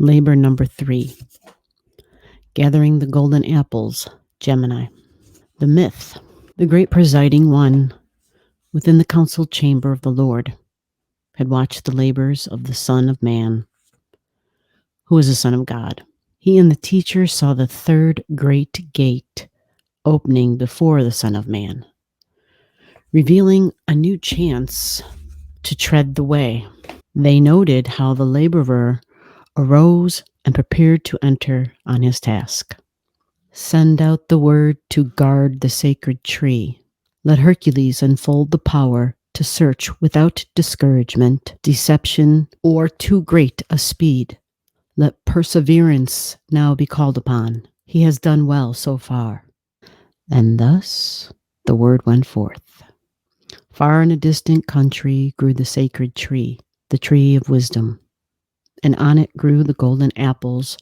Labor number 3. Gathering the golden apples, Gemini. The myth. The great presiding one within the council chamber of the Lord had watched the labors of the Son of Man, who is the Son of God. He and the teacher saw the third great gate opening before the Son of Man, revealing a new chance to tread the way. They noted how the laborer arose and prepared to enter on his task. Send out the word to guard the sacred tree. Let Hercules unfold the power to search without discouragement, deception, or too great a speed. Let perseverance now be called upon. He has done well so far. And thus the word went forth. Far in a distant country grew the sacred tree, the tree of wisdom, and on it grew the golden apples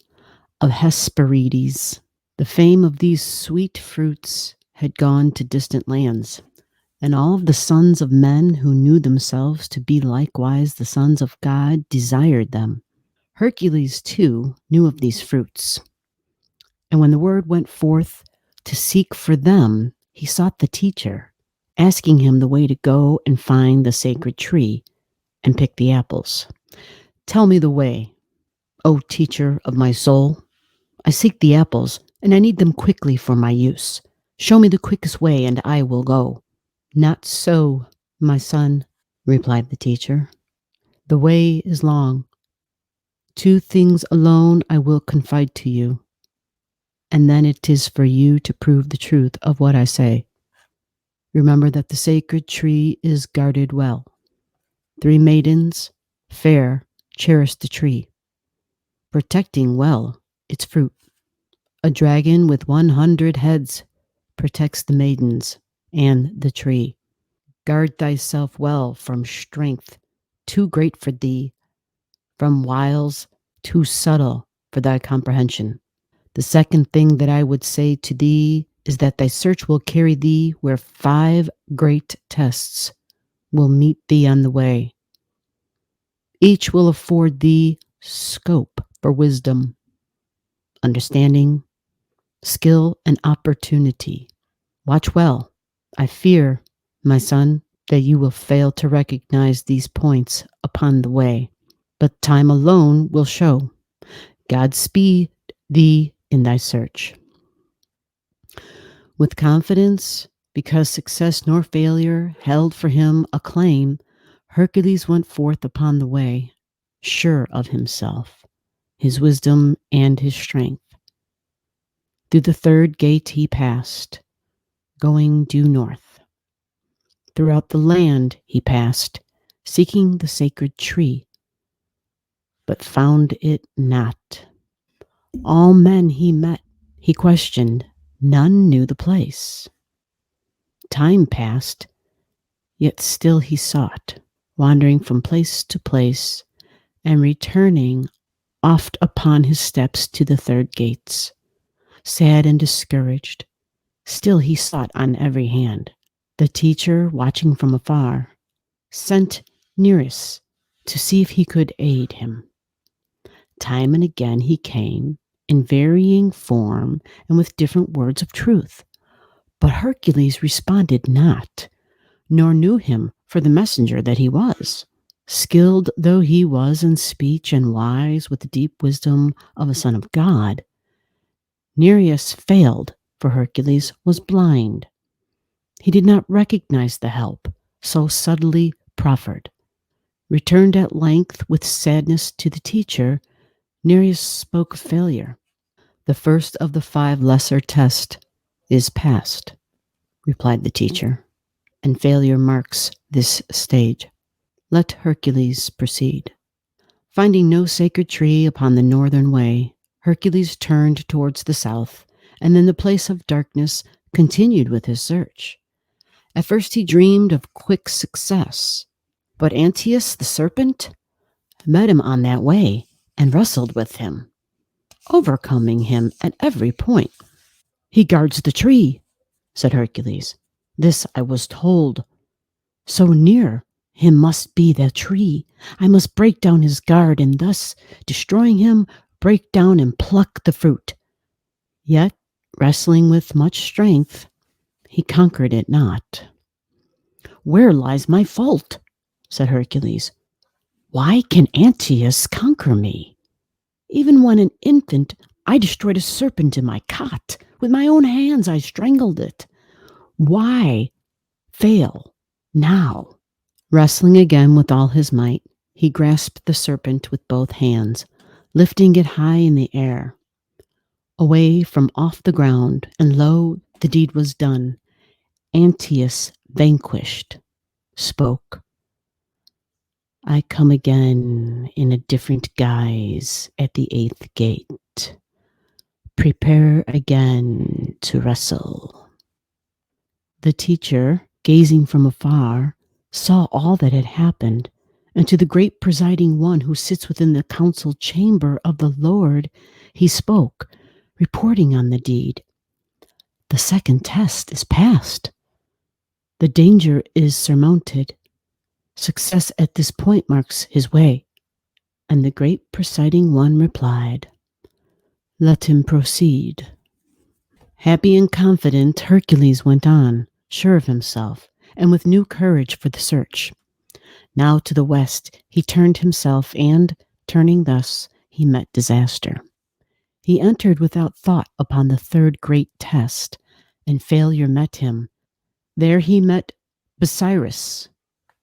of Hesperides. The fame of these sweet fruits had gone to distant lands, and all of the sons of men who knew themselves to be likewise the sons of God desired them. Hercules, too, knew of these fruits, and when the word went forth to seek for them, he sought the teacher, asking him the way to go and find the sacred tree and pick the apples. Tell me the way, O teacher of my soul. I seek the apples, and I need them quickly for my use. Show me the quickest way, and I will go. Not so, my son, replied the teacher. The way is long. 2 things alone I will confide to you, and then it is for you to prove the truth of what I say. Remember that the sacred tree is guarded well. 3 maidens, fair, cherish the tree, protecting well its fruit. A dragon with 100 heads protects the maidens and the tree. Guard thyself well from strength too great for thee, from wiles too subtle for thy comprehension. The second thing that I would say to thee is that thy search will carry thee where 5 great tests will meet thee on the way. Each will afford thee scope for wisdom, understanding, skill, and opportunity. Watch well. I fear, my son, that you will fail to recognize these points upon the way, but time alone will show. Godspeed thee in thy search. With confidence, because success nor failure held for him a claim, Hercules went forth upon the way, sure of himself, his wisdom, and his strength. Through the third gate he passed, going due north. Throughout the land he passed, seeking the sacred tree, but found it not. All men he met, he questioned, none knew the place. Time passed, yet still he sought, wandering from place to place, and returning oft upon his steps to the third gates. Sad and discouraged, still he sought on every hand. The teacher, watching from afar, sent Nereus to see if he could aid him. Time and again he came, in varying form and with different words of truth. But Hercules responded not, nor knew him for the messenger that he was. Skilled though he was in speech and wise with the deep wisdom of a son of God, Nereus failed, for Hercules was blind. He did not recognize the help so subtly proffered. Returned at length with sadness to the teacher, Nereus spoke of failure. The first of the 5 lesser tests is passed, replied the teacher, and failure marks this stage. Let Hercules proceed. Finding no sacred tree upon the northern way, Hercules turned towards the south, and in the place of darkness continued with his search. At first he dreamed of quick success, but Antaeus the serpent met him on that way and wrestled with him, overcoming him at every point. He guards the tree, said Hercules. This I was told. So near him must be the tree. I must break down his guard, and thus, destroying him, break down and pluck the fruit. Yet, wrestling with much strength, he conquered it not. "Where lies my fault?" said Hercules. "Why can Antaeus conquer me? Even when an infant, I destroyed a serpent in my cot. With my own hands I strangled it. Why fail now?" Wrestling again with all his might, he grasped the serpent with both hands, lifting it high in the air, away from off the ground, and lo, the deed was done. Antaeus, vanquished, spoke, "I come again in a different guise at the 8th gate. Prepare again to wrestle." The teacher, gazing from afar, saw all that had happened, and to the great presiding one who sits within the council chamber of the Lord, he spoke, reporting on the deed. "The second test is passed. The danger is surmounted. Success at this point marks his way." And the great presiding one replied, "Let him proceed." Happy and confident, Hercules went on, sure of himself, and with new courage for the search. Now to the west he turned himself, and, turning thus, he met disaster. He entered without thought upon the third great test, and failure met him. There he met Busiris,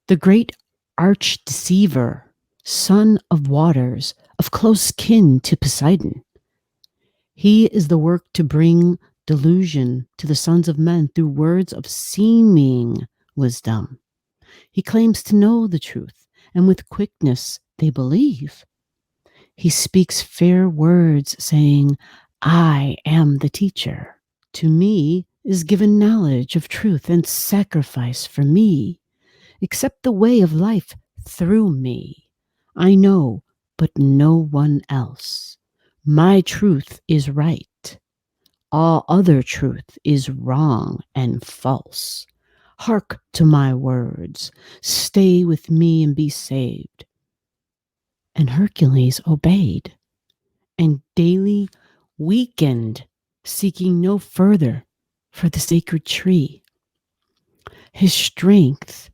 the great arch-deceiver, son of waters, of close kin to Poseidon. He is the work to bring delusion to the sons of men through words of seeming wisdom. He claims to know the truth, and with quickness they believe. He speaks fair words, saying, "I am the teacher. To me is given knowledge of truth and sacrifice for me. Accept the way of life through me. I know, but no one else. My truth is right. All other truth is wrong and false. Hark to my words. Stay with me and be saved." And Hercules obeyed, and daily weakened, seeking no further for the sacred tree. His strength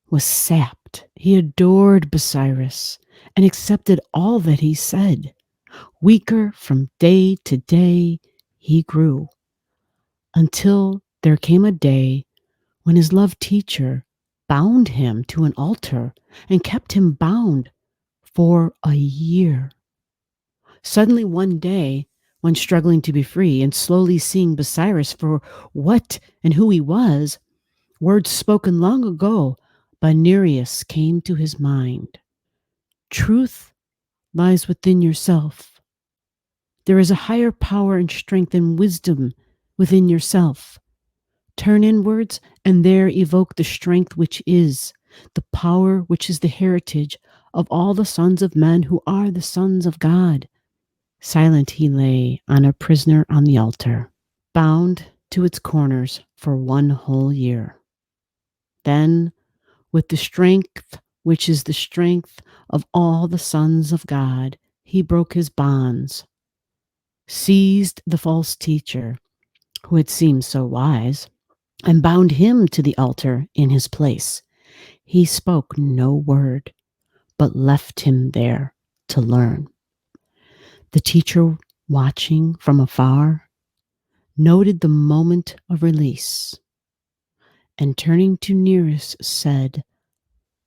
was sapped. He adored Busiris and accepted all that he said. Weaker from day to day he grew, until there came a day when his loved teacher bound him to an altar and kept him bound for a year. Suddenly one day, when struggling to be free and slowly seeing Busiris for what and who he was, words spoken long ago by Nereus came to his mind. Truth lies within yourself. There is a higher power and strength and wisdom within yourself. Turn inwards and there evoke the strength which is, the power which is the heritage of all the sons of men who are the sons of God. Silent he lay on a prisoner on the altar, bound to its corners for 1 whole year. Then, with the strength which is the strength of all the sons of God, he broke his bonds, seized the false teacher, who had seemed so wise, and bound him to the altar in his place. He spoke no word, but left him there to learn. The teacher, watching from afar, noted the moment of release, and turning to Nereus said,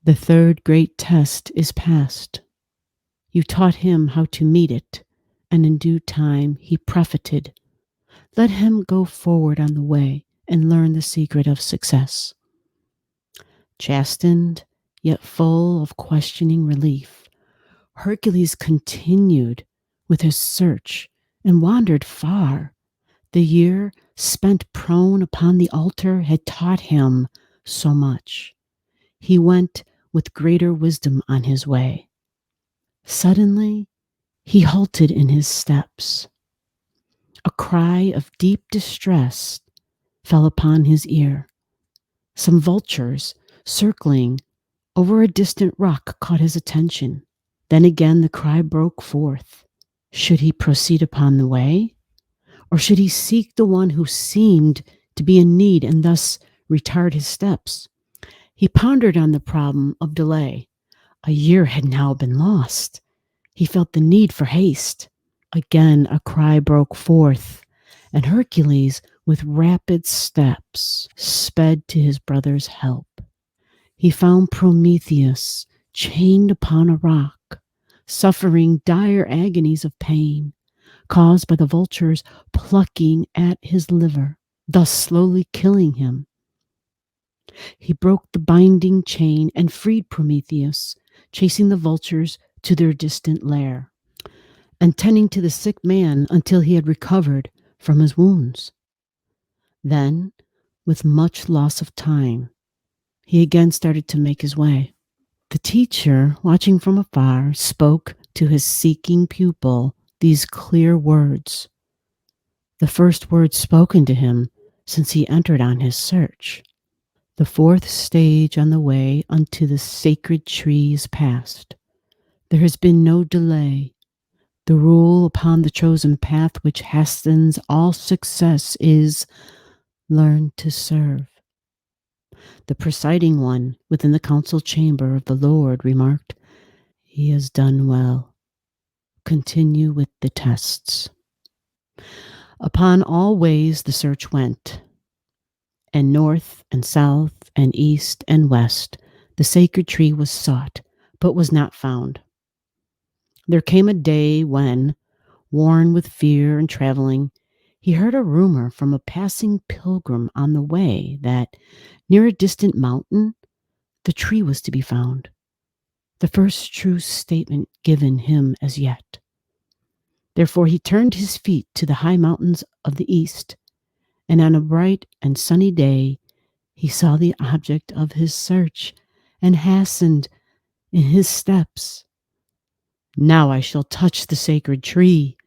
"The third great test is passed. You taught him how to meet it, and in due time he profited. Let him go forward on the way and learn the secret of success." Chastened, yet full of questioning relief, Hercules continued with his search and wandered far. The year spent prone upon the altar had taught him so much. He went with greater wisdom on his way. Suddenly, he halted in his steps. A cry of deep distress fell upon his ear. Some vultures circling over a distant rock caught his attention. Then again the cry broke forth. Should he proceed upon the way, or should he seek the one who seemed to be in need and thus retard his steps? He pondered on the problem of delay. A year had now been lost. He felt the need for haste. Again a cry broke forth, and Hercules, with rapid steps, sped to his brother's help. He found Prometheus chained upon a rock, suffering dire agonies of pain, caused by the vultures plucking at his liver, thus slowly killing him. He broke the binding chain and freed Prometheus, chasing the vultures to their distant lair, and tending to the sick man until he had recovered from his wounds. Then, with much loss of time, he again started to make his way. The teacher, watching from afar, spoke to his seeking pupil these clear words, the first words spoken to him since he entered on his search. The fourth stage on the way unto the sacred tree is past. There has been no delay. The rule upon the chosen path which hastens all success is learn to serve. The presiding one within the council chamber of the Lord remarked, "He has done well. Continue with the tests." Upon all ways the search went, and north and south and east and west the sacred tree was sought, but was not found. There came a day when, worn with fear and traveling, he heard a rumor from a passing pilgrim on the way that, near a distant mountain, the tree was to be found, the first true statement given him as yet. Therefore he turned his feet to the high mountains of the east, and on a bright and sunny day he saw the object of his search, and hastened in his steps. "Now I shall touch the sacred tree,"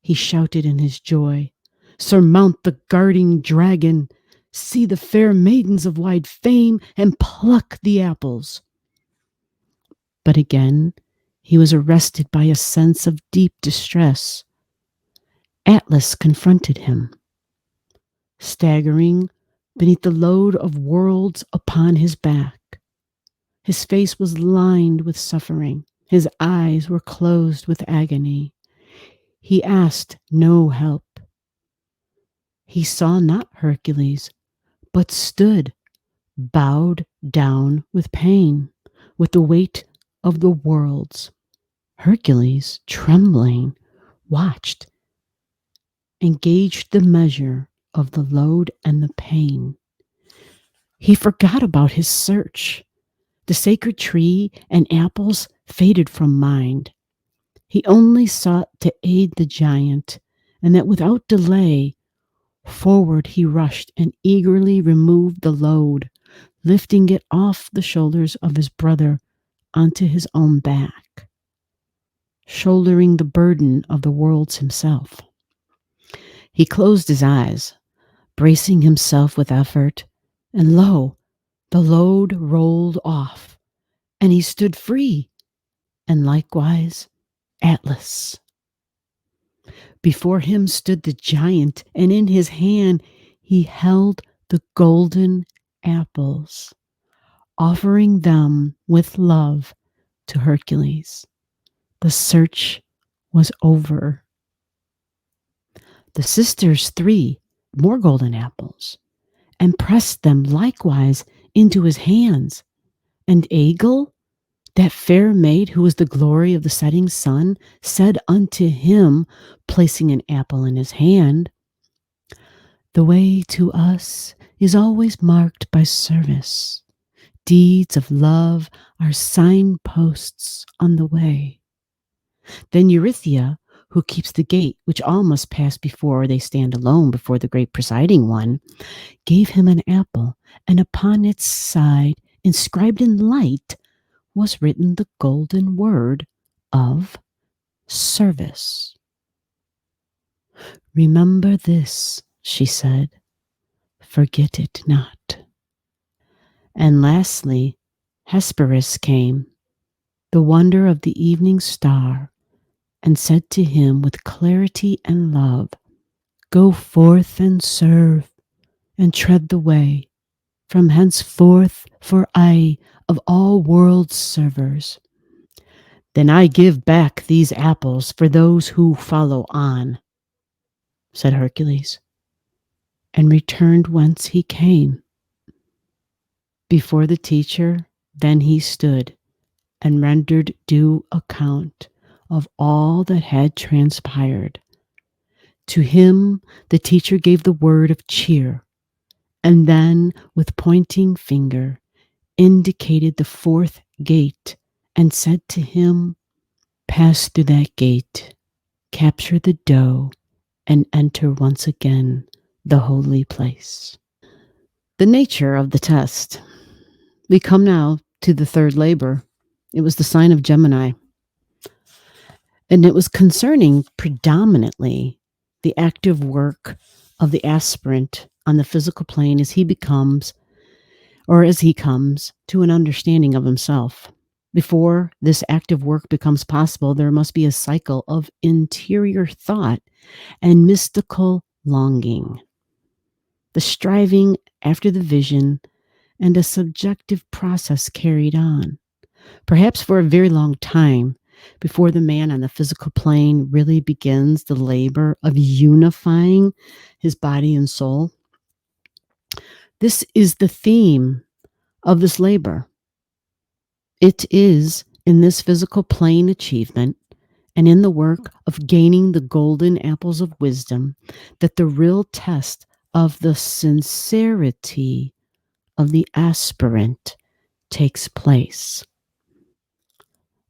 he shouted in his joy. "Surmount the guarding dragon, see the fair maidens of wide fame, and pluck the apples." But again he was arrested by a sense of deep distress. Atlas confronted him, staggering beneath the load of worlds upon his back. His face was lined with suffering. His eyes were closed with agony. He asked no help. He saw not Hercules, but stood, bowed down with pain, with the weight of the worlds. Hercules, trembling, watched and gauged the measure of the load and the pain. He forgot about his search. The sacred tree and apples faded from mind. He only sought to aid the giant, and that without delay, forward he rushed and eagerly removed the load, lifting it off the shoulders of his brother onto his own back, shouldering the burden of the worlds himself. He closed his eyes, bracing himself with effort, and lo, the load rolled off, and he stood free, and likewise Atlas. Before him stood the giant, and in his hand he held the golden apples, offering them with love to Hercules. The search was over. The sisters threw more golden apples and pressed them likewise into his hands. And Aegle, that fair maid who was the glory of the setting sun, said unto him, placing an apple in his hand, "The way to us is always marked by service. Deeds of love are signposts on the way." Then Eurystheus, who keeps the gate, which all must pass before they stand alone before the great presiding one, gave him an apple, and upon its side, inscribed in light, was written the golden word of service. "Remember this," she said, "forget it not." And lastly, Hesperus came, the wonder of the evening star, and said to him with clarity and love, "Go forth and serve, and tread the way from henceforth for aye of all world's servers. Then I give back these apples for those who follow on," said Hercules, and returned whence he came. Before the teacher then he stood, and rendered due account of all that had transpired. To him the teacher gave the word of cheer, and then with pointing finger indicated the fourth gate, and said to him, "Pass through that gate, capture the doe, and enter once again the holy place." The nature of the test. We come now to the third labor. It was the sign of Gemini, and it was concerning predominantly the active work of the aspirant on the physical plane as he becomes, or as he comes to an understanding of himself. Before this active work becomes possible, there must be a cycle of interior thought and mystical longing, the striving after the vision, and a subjective process carried on, perhaps for a very long time, before the man on the physical plane really begins the labor of unifying his body and soul. This is the theme of this labor. It is in this physical plane achievement and in the work of gaining the golden apples of wisdom that the real test of the sincerity of the aspirant takes place.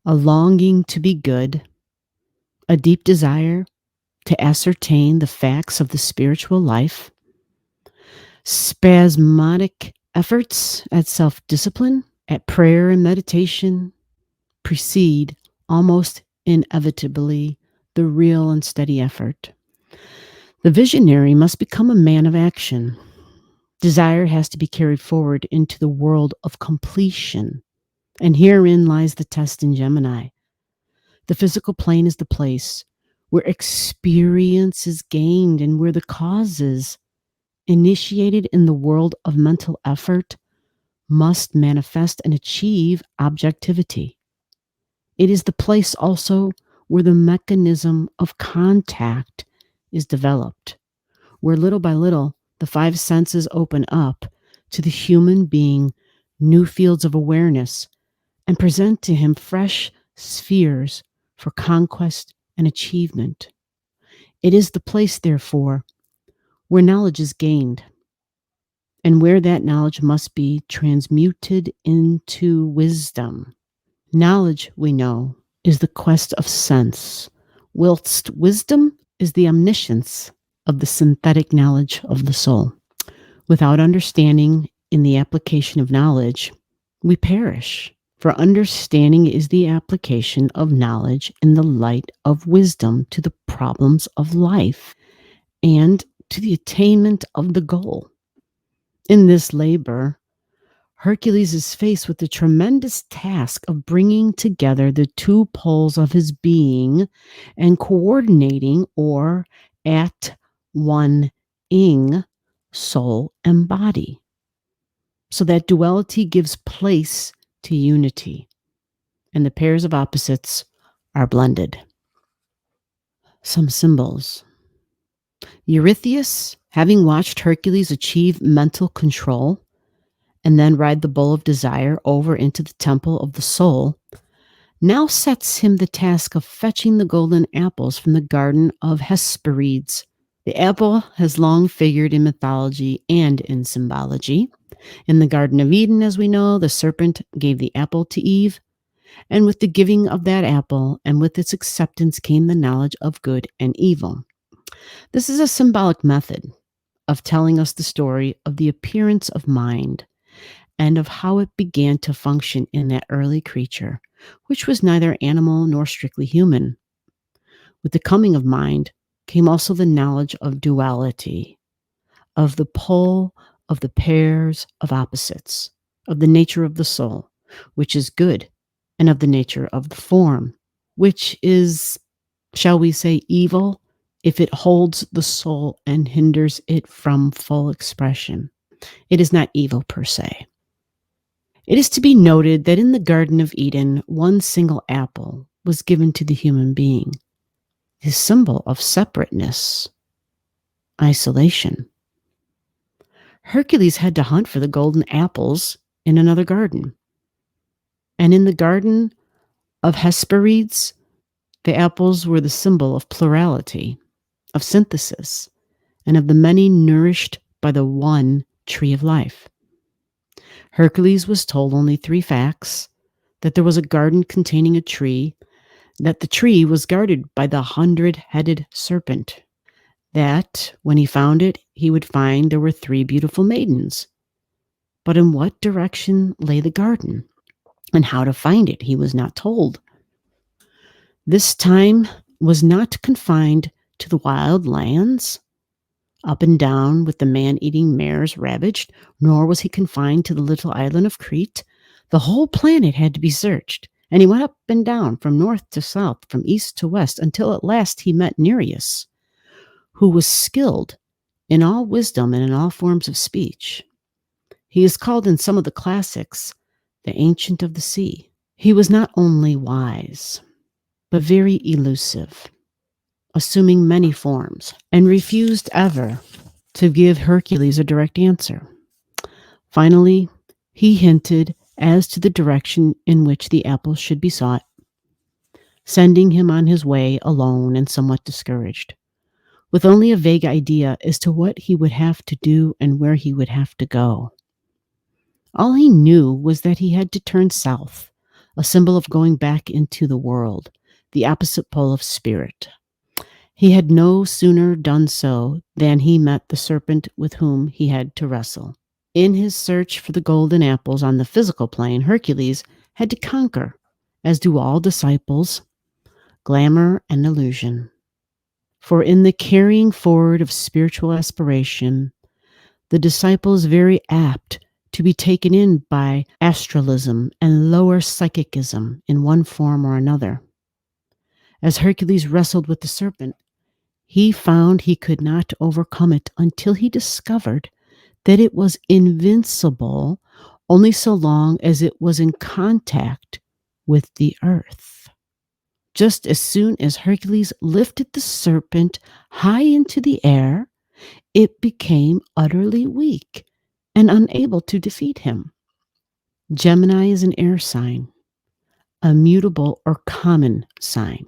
A longing to be good, a deep desire to ascertain the facts of the spiritual life, spasmodic efforts at self-discipline, at prayer and meditation precede almost inevitably the real and steady effort. The visionary must become a man of action. Desire has to be carried forward into the world of completion, and herein lies the test in Gemini. The physical plane is the place where experience is gained and where the causes initiated in the world of mental effort must manifest and achieve objectivity. It is the place also where the mechanism of contact is developed, where little by little the five senses open up to the human being new fields of awareness and present to him fresh spheres for conquest and achievement. It is the place, therefore, where knowledge is gained and where that knowledge must be transmuted into wisdom. Knowledge, we know, is the quest of sense, whilst wisdom is the omniscience of the synthetic knowledge of the soul. Without understanding in the application of knowledge, we perish. For understanding is the application of knowledge in the light of wisdom to the problems of life and to the attainment of the goal. In this labor, Hercules is faced with the tremendous task of bringing together the two poles of his being and coordinating or at one-ing soul and body, so that duality gives place to unity, and the pairs of opposites are blended. Some symbols. Eurystheus, having watched Hercules achieve mental control and then ride the bull of desire over into the temple of the soul, now sets him the task of fetching the golden apples from the garden of Hesperides. The apple has long figured in mythology and in symbology. In the Garden of Eden, as we know, the serpent gave the apple to Eve, and with the giving of that apple and with its acceptance came the knowledge of good and evil. This is a symbolic method of telling us the story of the appearance of mind and of how it began to function in that early creature, which was neither animal nor strictly human. With the coming of mind came also the knowledge of duality, of the pole of the pairs of opposites, of the nature of the soul, which is good, and of the nature of the form, which is shall we say, evil if it holds the soul and hinders it from full expression. It is not evil per se. It is to be noted that in the Garden of Eden, one single apple was given to the human being, his symbol of separateness, isolation. Hercules had to hunt for the golden apples in another garden. And in the Garden of Hesperides, the apples were the symbol of plurality, of synthesis, and of the many nourished by the one tree of life. Hercules was told only 3 facts: that there was a garden containing a tree, that the tree was guarded by the 100-headed serpent, that when he found it, he would find there were 3 beautiful maidens. But in what direction lay the garden, and how to find it, he was not told. This time was not confined to the wild lands, up and down with the man-eating mares ravaged, nor was he confined to the little island of Crete. The whole planet had to be searched, and he went up and down from north to south, from east to west, until at last he met Nereus, who was skilled in all wisdom and in all forms of speech. He is called in some of the classics the Ancient of the Sea. He was not only wise, but very elusive, assuming many forms, and refused ever to give Hercules a direct answer. Finally, he hinted as to the direction in which the apples should be sought, sending him on his way alone and somewhat discouraged, with only a vague idea as to what he would have to do and where he would have to go. All he knew was that he had to turn south, a symbol of going back into the world, the opposite pole of spirit. He had no sooner done so than he met the serpent with whom he had to wrestle. In his search for the golden apples on the physical plane, Hercules had to conquer, as do all disciples, glamour and illusion. For in the carrying forward of spiritual aspiration, the disciple is very apt to be taken in by astralism and lower psychicism in one form or another. As Hercules wrestled with the serpent, he found he could not overcome it until he discovered that it was invincible only so long as it was in contact with the earth. Just as soon as Hercules lifted the serpent high into the air, it became utterly weak and unable to defeat him. Gemini is an air sign, a mutable or common sign.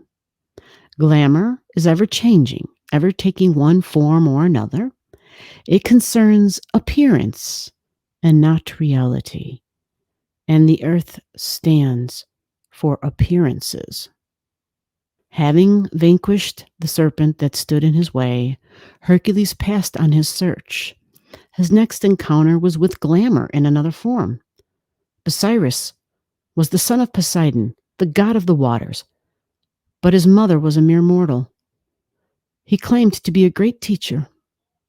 Glamour is ever changing, ever taking one form or another. It concerns appearance and not reality, and the earth stands for appearances. Having vanquished the serpent that stood in his way, Hercules passed on his search. His next encounter was with glamour in another form. Osiris was the son of Poseidon, the god of the waters, but his mother was a mere mortal. He claimed to be a great teacher.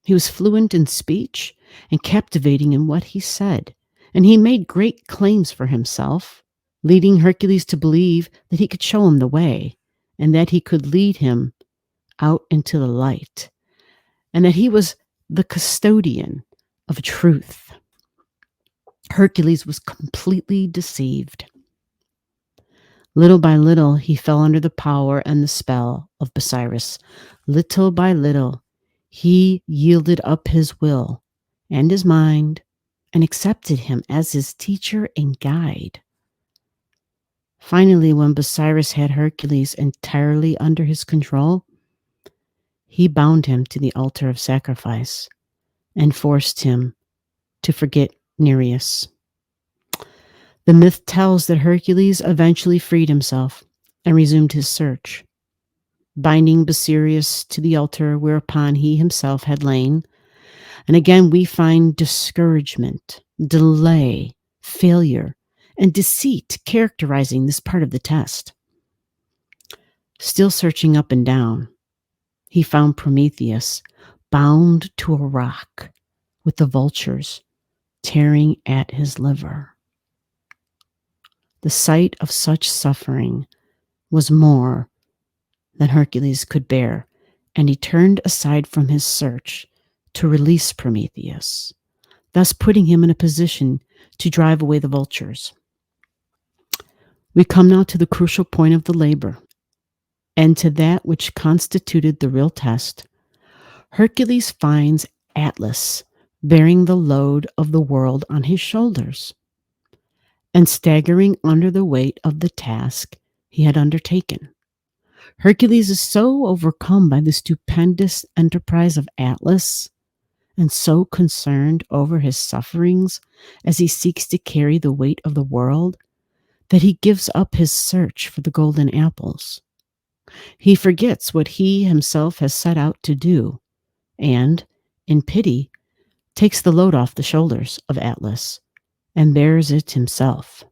He was fluent in speech and captivating in what he said, and he made great claims for himself, leading Hercules to believe that he could show him the way, and that he could lead him out into the light, and that he was the custodian of truth. Hercules was completely deceived. Little by little, he fell under the power and the spell of Osiris. Little by little, he yielded up his will and his mind and accepted him as his teacher and guide. Finally, when Osiris had Hercules entirely under his control, he bound him to the altar of sacrifice and forced him to forget Nereus. The myth tells that Hercules eventually freed himself and resumed his search, binding Osiris to the altar whereupon he himself had lain. And again, we find discouragement, delay, failure, and deceit characterizing this part of the test. Still searching up and down, he found Prometheus bound to a rock with the vultures tearing at his liver. The sight of such suffering was more than Hercules could bear, and he turned aside from his search to release Prometheus, thus putting him in a position to drive away the vultures. We come now to the crucial point of the labor, and to that which constituted the real test. Hercules finds Atlas bearing the load of the world on his shoulders, and staggering under the weight of the task he had undertaken. Hercules is so overcome by the stupendous enterprise of Atlas, and so concerned over his sufferings as he seeks to carry the weight of the world, that he gives up his search for the golden apples. He forgets what he himself has set out to do, and, in pity, takes the load off the shoulders of Atlas and bears it himself.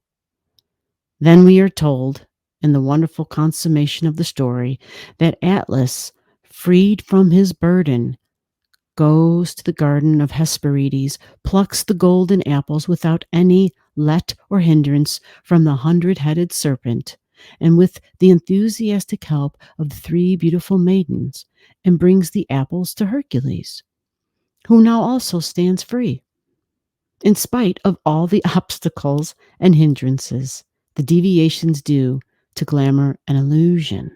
Then we are told, in the wonderful consummation of the story, that Atlas, freed from his burden, goes to the garden of Hesperides, plucks the golden apples without any let or hindrance from the 100-headed serpent, and with the enthusiastic help of the 3 beautiful maidens, and brings the apples to Hercules, who now also stands free, in spite of all the obstacles and hindrances, the deviations due to glamour and illusion.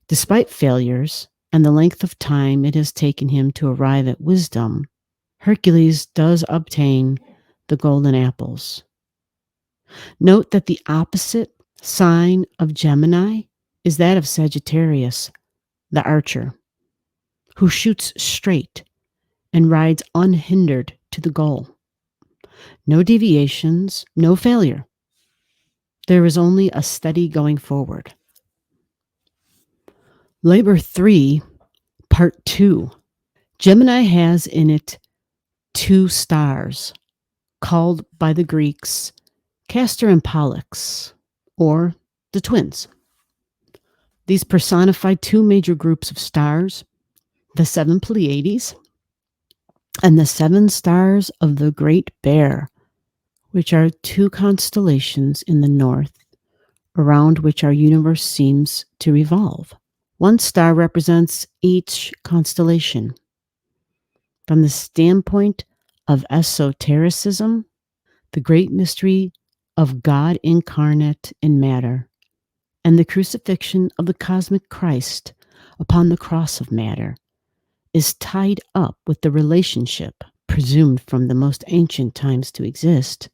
Despite failures and the length of time it has taken him to arrive at wisdom, Hercules does obtain the golden apples. Note that the opposite sign of Gemini is that of Sagittarius, the archer, who shoots straight and rides unhindered to the goal. No deviations, no failure. There is only a steady going forward. Labor 3, Part 2. Gemini has in it 2 stars, called by the Greeks Castor and Pollux, or the twins. These personify 2 major groups of stars, the 7 Pleiades and the 7 stars of the Great Bear, which are 2 constellations in the north, around which our universe seems to revolve. 1 star represents each constellation. From the standpoint of esotericism, the great mystery of God incarnate in matter, and the crucifixion of the cosmic Christ upon the cross of matter, is tied up with the relationship, presumed from the most ancient times to exist,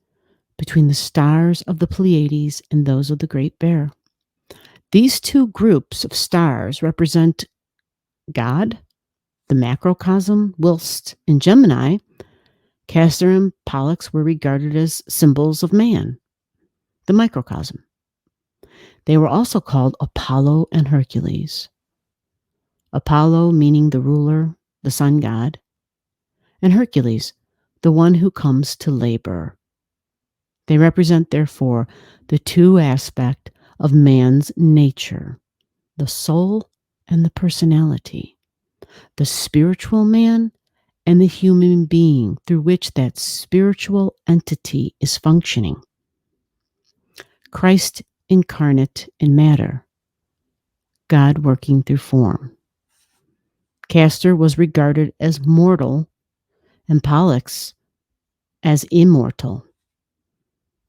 between the stars of the Pleiades and those of the Great Bear. These 2 groups of stars represent God, the macrocosm, whilst in Gemini, Castor and Pollux were regarded as symbols of man, the microcosm. They were also called Apollo and Hercules. Apollo meaning the ruler, the sun god, and Hercules, the one who comes to labor. They represent, therefore, the 2 aspects of man's nature, the soul and the personality, the spiritual man and the human being through which that spiritual entity is functioning. Christ incarnate in matter, God working through form. Castor was regarded as mortal and Pollux as immortal.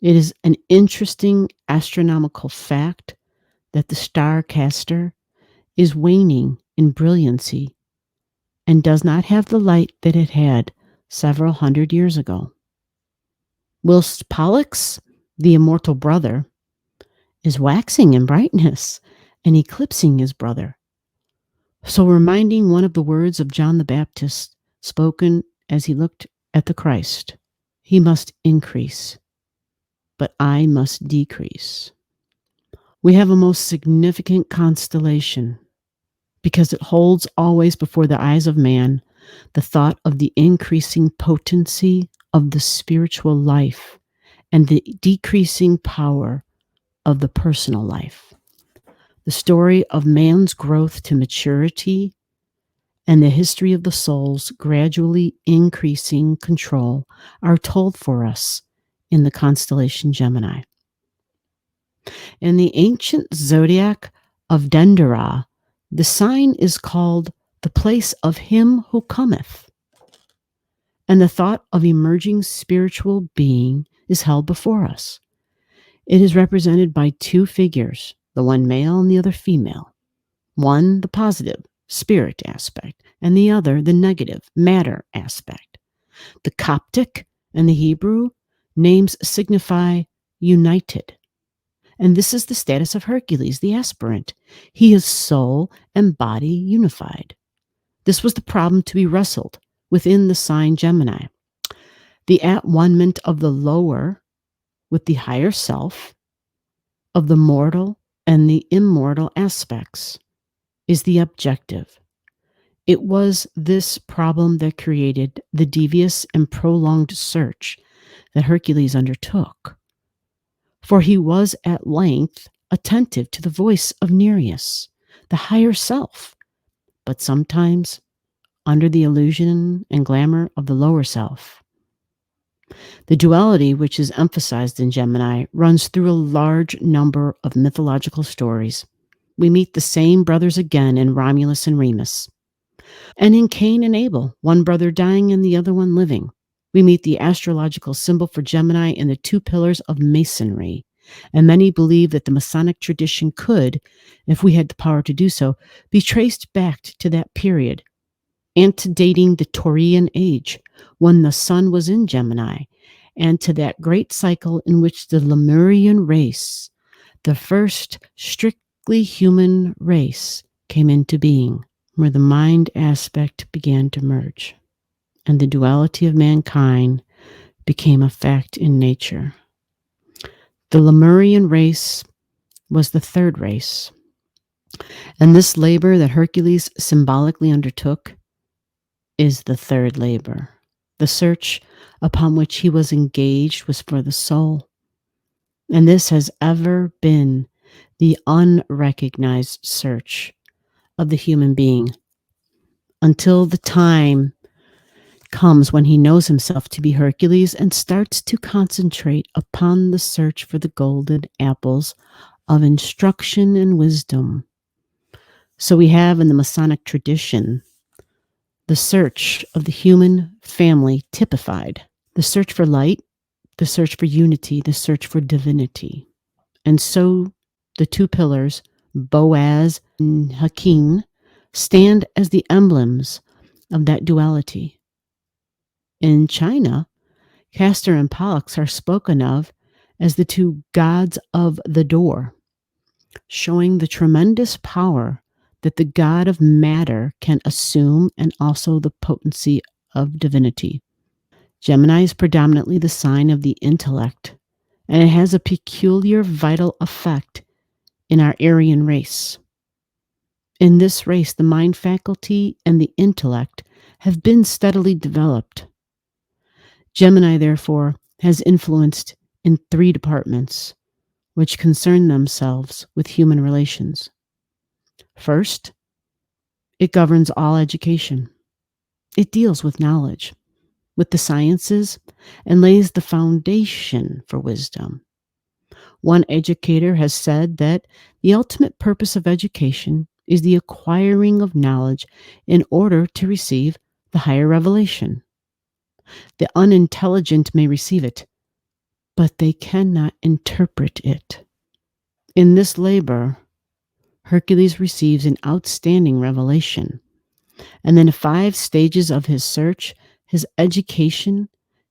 It is an interesting astronomical fact that the star Castor is waning in brilliancy and does not have the light that it had several hundred years ago, whilst Pollux, the immortal brother, is waxing in brightness and eclipsing his brother, so reminding one of the words of John the Baptist spoken as he looked at the Christ: "He must increase, but I must decrease." We have a most significant constellation because it holds always before the eyes of man the thought of the increasing potency of the spiritual life and the decreasing power of the personal life. The story of man's growth to maturity and the history of the soul's gradually increasing control are told for us in the constellation Gemini. In the ancient zodiac of Dendera, The sign is called the place of him who cometh, and the thought of emerging spiritual being is held before us. It is represented by two figures, the one male and the other female. One, the positive, spirit aspect, and the other, the negative, matter aspect. The Coptic and the Hebrew names signify united. And this is the status of Hercules, the aspirant. He is soul and body unified. This was the problem to be wrestled within the sign Gemini. The at-one-ment of the lower with the higher self, of the mortal and the immortal aspects, is the objective. It was this problem that created the devious and prolonged search that Hercules undertook. For he was at length attentive to the voice of Nereus, the higher self, but sometimes under the illusion and glamour of the lower self. The duality, which is emphasized in Gemini, runs through a large number of mythological stories. We meet the same brothers again in Romulus and Remus, and in Cain and Abel, one brother dying and the other one living. We meet the astrological symbol for Gemini in the two pillars of Masonry, and many believe that the Masonic tradition could, if we had the power to do so, be traced back to that period, antedating the Taurian age, when the sun was in Gemini, and to that great cycle in which the Lemurian race, the first strictly human race, came into being, where the mind aspect began to merge, and the duality of mankind became a fact in nature. The Lemurian race was the third race, and this labor that Hercules symbolically undertook is the third labor. The search upon which he was engaged was for the soul, and this has ever been the unrecognized search of the human being until the time comes when he knows himself to be Hercules and starts to concentrate upon the search for the golden apples of instruction and wisdom. So we have in the Masonic tradition the search of the human family typified, the search for light, the search for unity, the search for divinity. And so the two pillars, Boaz and Hakin, stand as the emblems of that duality. In China, Castor and Pollux are spoken of as the two gods of the door, showing the tremendous power that the god of matter can assume and also the potency of divinity. Gemini is predominantly the sign of the intellect, and it has a peculiar vital effect in our Aryan race. In this race, the mind faculty and the intellect have been steadily developed. Gemini, therefore, has influenced in three departments which concern themselves with human relations. First, it governs all education. It deals with knowledge, with the sciences, and lays the foundation for wisdom. One educator has said that the ultimate purpose of education is the acquiring of knowledge in order to receive the higher revelation. The unintelligent may receive it, but they cannot interpret it. In this labor, Hercules receives an outstanding revelation, and in the 5 stages of his search, his education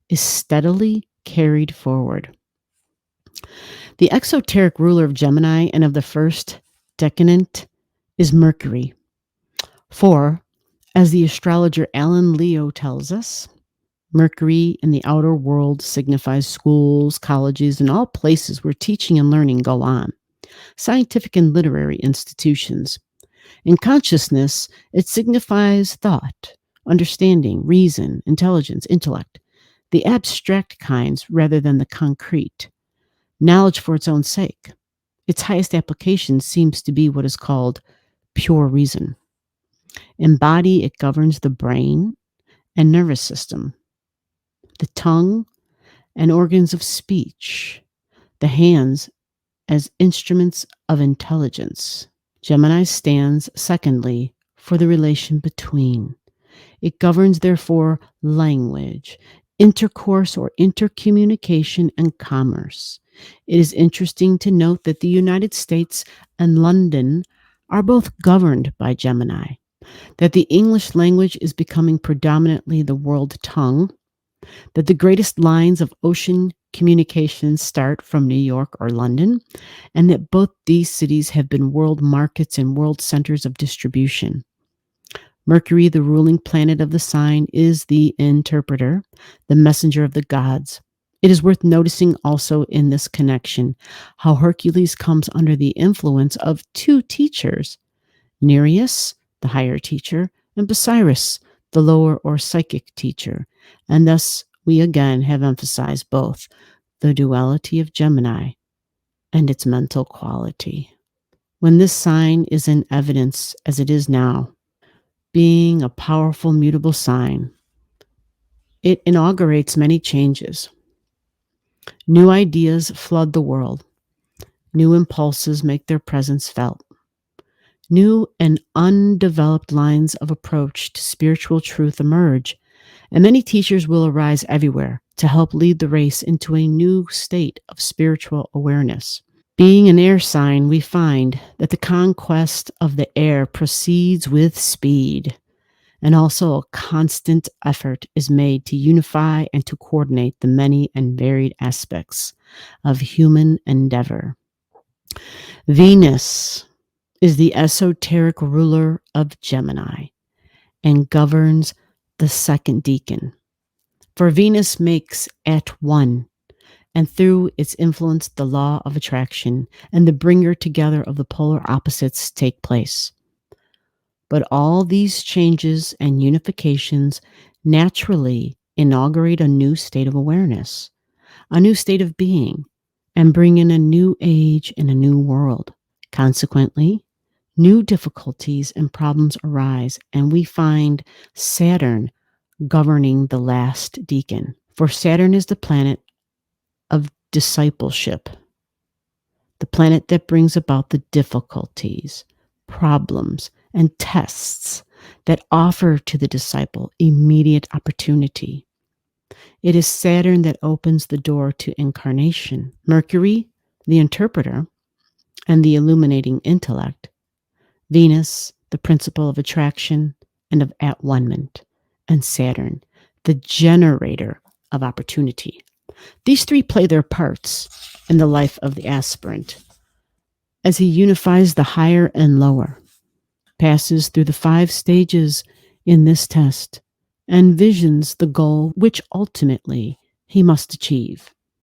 is steadily carried forward. The exoteric ruler of Gemini and of the first decanent is Mercury. For, as the astrologer Alan Leo tells us, Mercury in the outer world signifies schools, colleges, and all places where teaching and learning go on, scientific and literary institutions. In consciousness, it signifies thought, understanding, reason, intelligence, intellect, the abstract kinds rather than the concrete. Knowledge for its own sake. Its highest application seems to be what is called pure reason. In body, it governs the brain and nervous system, the tongue and organs of speech, the hands as instruments of intelligence, Gemini stands, secondly, for the relation between. It governs, therefore, language, intercourse or intercommunication, and commerce. It is interesting to note that the United States and London are both governed by Gemini, that the English language is becoming predominantly the world tongue, that the greatest lines of ocean communications start from New York or London, and that both these cities have been world markets and world centers of distribution. Mercury, the ruling planet of the sign, is the interpreter, the messenger of the gods. It is worth noticing also in this connection how Hercules comes under the influence of two teachers, Nereus, the higher teacher, and Busiris, the lower or psychic teacher. And thus we again have emphasized both the duality of Gemini and its mental quality. When this sign is in evidence, as it is now, being a powerful mutable sign, it inaugurates many changes. New ideas flood the world. New impulses make their presence felt. New and undeveloped lines of approach to spiritual truth emerge, and many teachers will arise everywhere to help lead the race into a new state of spiritual awareness. Being an air sign, we find that the conquest of the air proceeds with speed, and also a constant effort is made to unify and to coordinate the many and varied aspects of human endeavor. Venus is the esoteric ruler of Gemini and governs the second decan. For Venus makes at one, and through its influence the law of attraction and the bringer together of the polar opposites take place. But all these changes and unifications naturally inaugurate a new state of awareness, a new state of being, and bring in a new age and a new world. Consequently, new difficulties and problems arise, and we find Saturn governing the last decan. For Saturn is the planet of discipleship, the planet that brings about the difficulties, problems, and tests that offer to the disciple immediate opportunity. It is Saturn that opens the door to incarnation. Mercury, the interpreter and the illuminating intellect. Venus, the principle of attraction and of at-one-ment. And Saturn, the generator of opportunity. These three play their parts in the life of the aspirant as he unifies the higher and lower, passes through the 5 stages in this test, and visions the goal which ultimately he must achieve.